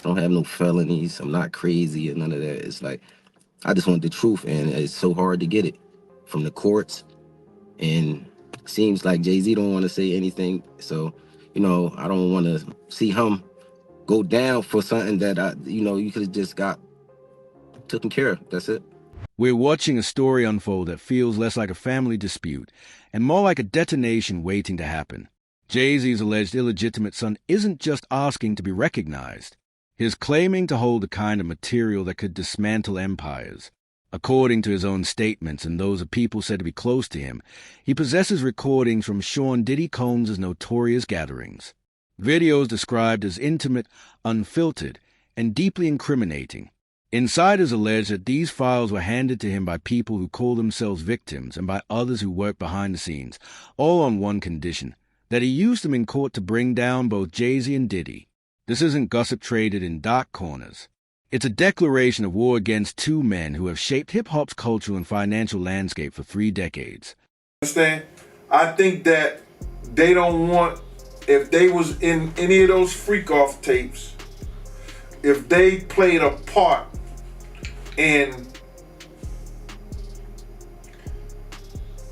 I don't have no felonies. I'm not crazy and none of that. It's like I just want the truth, and it's so hard to get it from the courts. And seems like Jay-Z don't want to say anything. So, I don't want to see him go down for something that you could have just got taken care of. That's it. We're watching a story unfold that feels less like a family dispute and more like a detonation waiting to happen. Jay-Z's alleged illegitimate son isn't just asking to be recognized. He's claiming to hold the kind of material that could dismantle empires. According to his own statements and those of people said to be close to him, he possesses recordings from Sean Diddy Combs' notorious gatherings. Videos described as intimate, unfiltered, and deeply incriminating. Insiders allege that these files were handed to him by people who call themselves victims and by others who work behind the scenes, all on one condition, that he used them in court to bring down both Jay-Z and Diddy. This isn't gossip traded in dark corners. It's a declaration of war against two men who have shaped hip-hop's cultural and financial landscape for 3 decades. Understand? I think that they don't want, if they was in any of those freak-off tapes, if they played a part in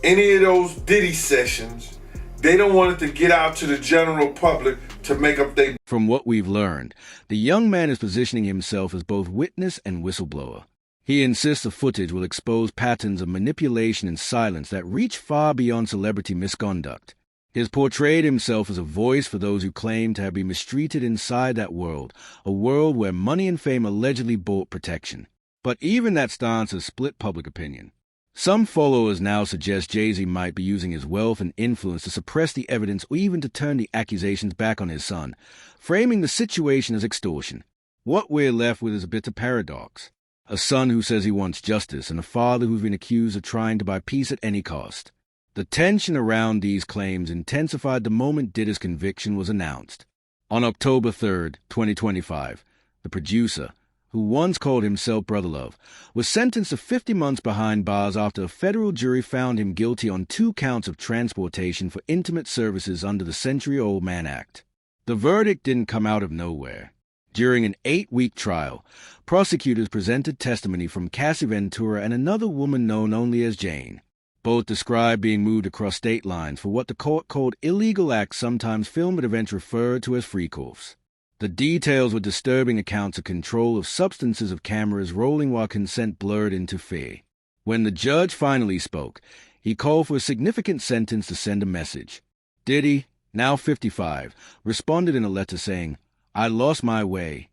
any of those Diddy sessions, they don't want it to get out to the general public to make up their... From what we've learned, the young man is positioning himself as both witness and whistleblower. He insists the footage will expose patterns of manipulation and silence that reach far beyond celebrity misconduct. He has portrayed himself as a voice for those who claim to have been mistreated inside that world, a world where money and fame allegedly bought protection. But even that stance has split public opinion. Some followers now suggest Jay-Z might be using his wealth and influence to suppress the evidence or even to turn the accusations back on his son, framing the situation as extortion. What we're left with is a bitter paradox. A son who says he wants justice and a father who's been accused of trying to buy peace at any cost. The tension around these claims intensified the moment Diddy's conviction was announced. On October 3, 2025, the producer, who once called himself Brother Love, was sentenced to 50 months behind bars after a federal jury found him guilty on 2 counts of transportation for intimate services under the Century-Old Man Act. The verdict didn't come out of nowhere. During an 8-week trial, prosecutors presented testimony from Cassie Ventura and another woman known only as Jane. Both described being moved across state lines for what the court called illegal acts sometimes film at events referred to as freak-offs. The details were disturbing accounts of control of substances of cameras rolling while consent blurred into fear. When the judge finally spoke, he called for a significant sentence to send a message. Diddy, now 55, responded in a letter saying, "I lost my way."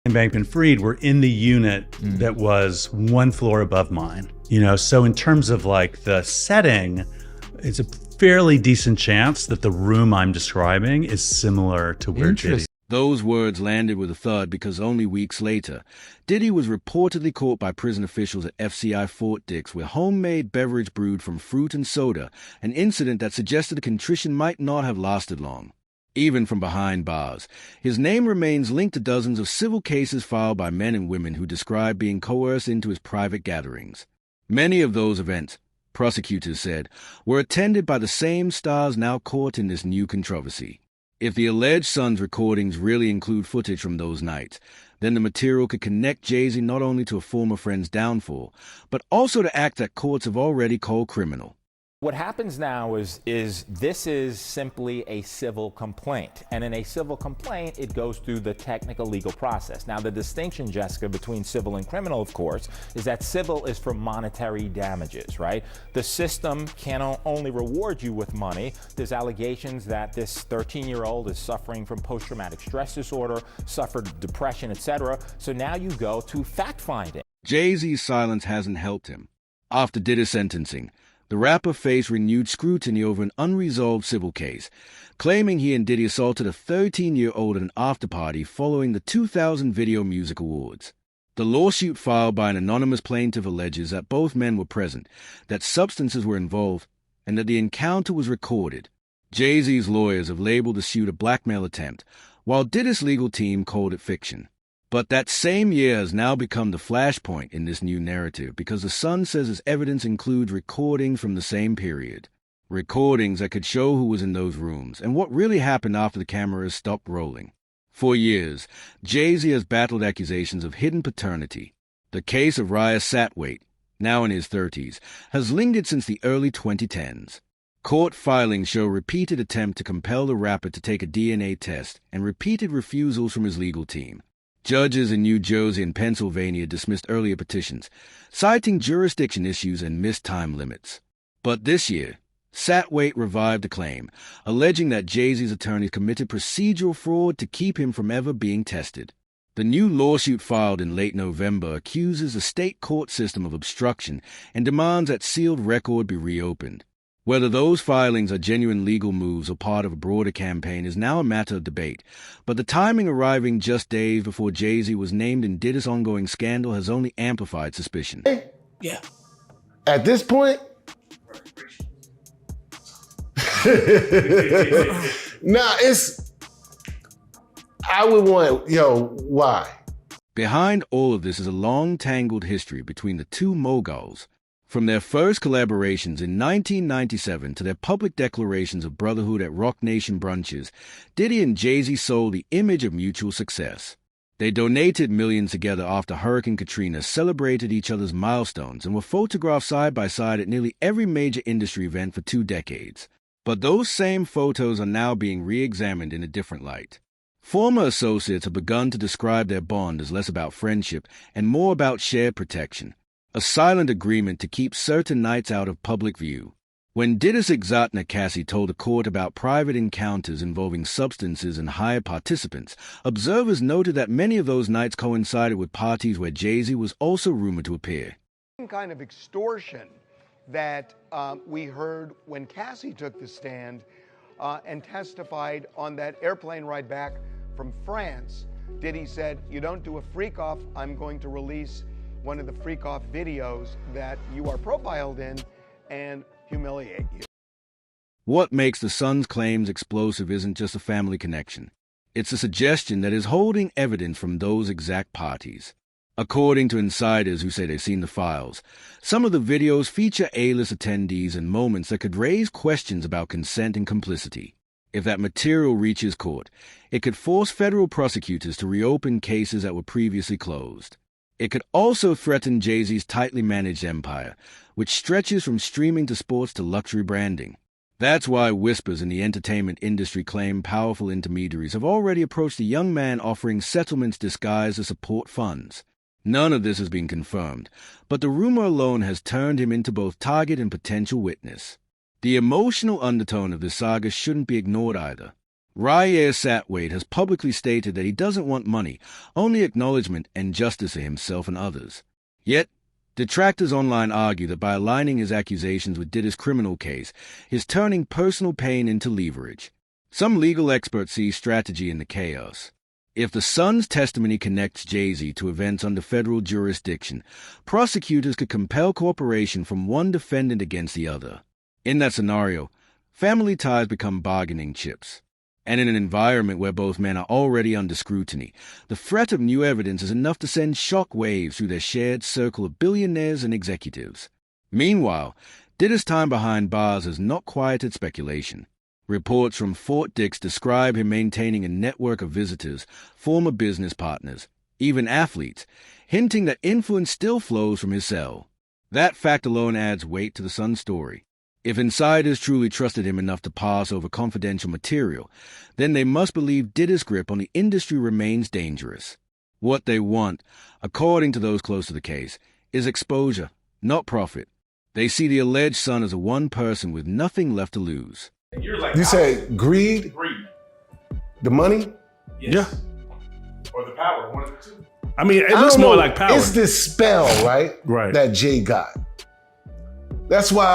And Bankman-Fried were in the unit that was 1 floor above mine. So in terms of like the setting, it's a fairly decent chance that the room I'm describing is similar to where Diddy. Those words landed with a thud because only weeks later, Diddy was reportedly caught by prison officials at FCI Fort Dix with homemade beverage brewed from fruit and soda, an incident that suggested the contrition might not have lasted long. Even from behind bars, his name remains linked to dozens of civil cases filed by men and women who describe being coerced into his private gatherings. Many of those events, prosecutors said, were attended by the same stars now caught in this new controversy. If the alleged son's recordings really include footage from those nights, then the material could connect Jay-Z not only to a former friend's downfall, but also to acts that courts have already called criminal. What happens now is this is simply a civil complaint. And in a civil complaint, it goes through the technical legal process. Now, the distinction, Jessica, between civil and criminal, of course, is that civil is for monetary damages, right? The system can only reward you with money. There's allegations that this 13-year-old is suffering from post-traumatic stress disorder, suffered depression, etc. So now you go to fact-finding. Jay-Z's silence hasn't helped him. After Diddy's sentencing, the rapper faced renewed scrutiny over an unresolved civil case, claiming he and Diddy assaulted a 13-year-old at an after-party following the 2000 Video Music Awards. The lawsuit filed by an anonymous plaintiff alleges that both men were present, that substances were involved, and that the encounter was recorded. Jay-Z's lawyers have labeled the suit a blackmail attempt, while Diddy's legal team called it fiction. But that same year has now become the flashpoint in this new narrative because the Sun says its evidence includes recordings from the same period. Recordings that could show who was in those rooms and what really happened after the cameras stopped rolling. For years, Jay-Z has battled accusations of hidden paternity. The case of Raya Satwait, now in his 30s, has lingered since the early 2010s. Court filings show repeated attempts to compel the rapper to take a DNA test and repeated refusals from his legal team. Judges in New Jersey and Pennsylvania dismissed earlier petitions, citing jurisdiction issues and missed time limits. But this year, Satwait revived a claim, alleging that Jay-Z's attorneys committed procedural fraud to keep him from ever being tested. The new lawsuit filed in late November accuses the state court system of obstruction and demands that sealed record be reopened. Whether those filings are genuine legal moves or part of a broader campaign is now a matter of debate, but the timing arriving just days before Jay-Z was named in Diddy's ongoing scandal has only amplified suspicion. Yeah. At this point, I would want, why? Behind all of this is a long, tangled history between the two moguls. From their first collaborations in 1997 to their public declarations of brotherhood at Rock Nation brunches, Diddy and Jay-Z sold the image of mutual success. They donated millions together after Hurricane Katrina, celebrated each other's milestones, and were photographed side by side at nearly every major industry event for 2 decades. But those same photos are now being re-examined in a different light. Former associates have begun to describe their bond as less about friendship and more about shared protection. A silent agreement to keep certain nights out of public view. When Diddy's exatna Cassie told the court about private encounters involving substances and hired participants, observers noted that many of those nights coincided with parties where Jay-Z was also rumored to appear. Some kind of extortion that we heard when Cassie took the stand and testified on that airplane ride back from France. Diddy said, "You don't do a freak off, I'm going to release one of the freak off videos that you are profiled in and humiliate you." What makes the son's claims explosive isn't just a family connection. It's a suggestion that is holding evidence from those exact parties. According to insiders who say they've seen the files, some of the videos feature A-list attendees and moments that could raise questions about consent and complicity. If that material reaches court, it could force federal prosecutors to reopen cases that were previously closed. It could also threaten Jay-Z's tightly managed empire, which stretches from streaming to sports to luxury branding. That's why whispers in the entertainment industry claim powerful intermediaries have already approached the young man offering settlements disguised as support funds. None of this has been confirmed, but the rumor alone has turned him into both target and potential witness. The emotional undertone of this saga shouldn't be ignored either. Raya Satwait has publicly stated that he doesn't want money, only acknowledgement and justice for himself and others. Yet, detractors online argue that by aligning his accusations with Diddy's criminal case, he's turning personal pain into leverage. Some legal experts see strategy in the chaos. If the son's testimony connects Jay-Z to events under federal jurisdiction, prosecutors could compel cooperation from one defendant against the other. In that scenario, family ties become bargaining chips. And in an environment where both men are already under scrutiny, the threat of new evidence is enough to send shock waves through their shared circle of billionaires and executives. Meanwhile, Diddy's time behind bars has not quieted speculation. Reports from Fort Dix describe him maintaining a network of visitors, former business partners, even athletes, hinting that influence still flows from his cell. That fact alone adds weight to the son's story. If insiders truly trusted him enough to pass over confidential material, then they must believe Diddy's grip on the industry remains dangerous. What they want, according to those close to the case, is exposure, not profit. They see the alleged son as a one person with nothing left to lose. You say greed? Greed. The money? Yes. Yeah. Or the power, one of the two. I mean, it looks more like power. It's this spell, right? Right. That Jay got. That's why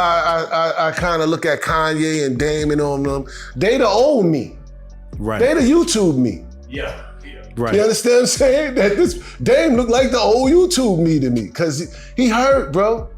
I kind of look at Kanye and Dame and all them. They the old me. Right. They the YouTube me. Yeah. Right. You understand what I'm saying? That this Dame look like the old YouTube me to me. Cause he hurt, bro.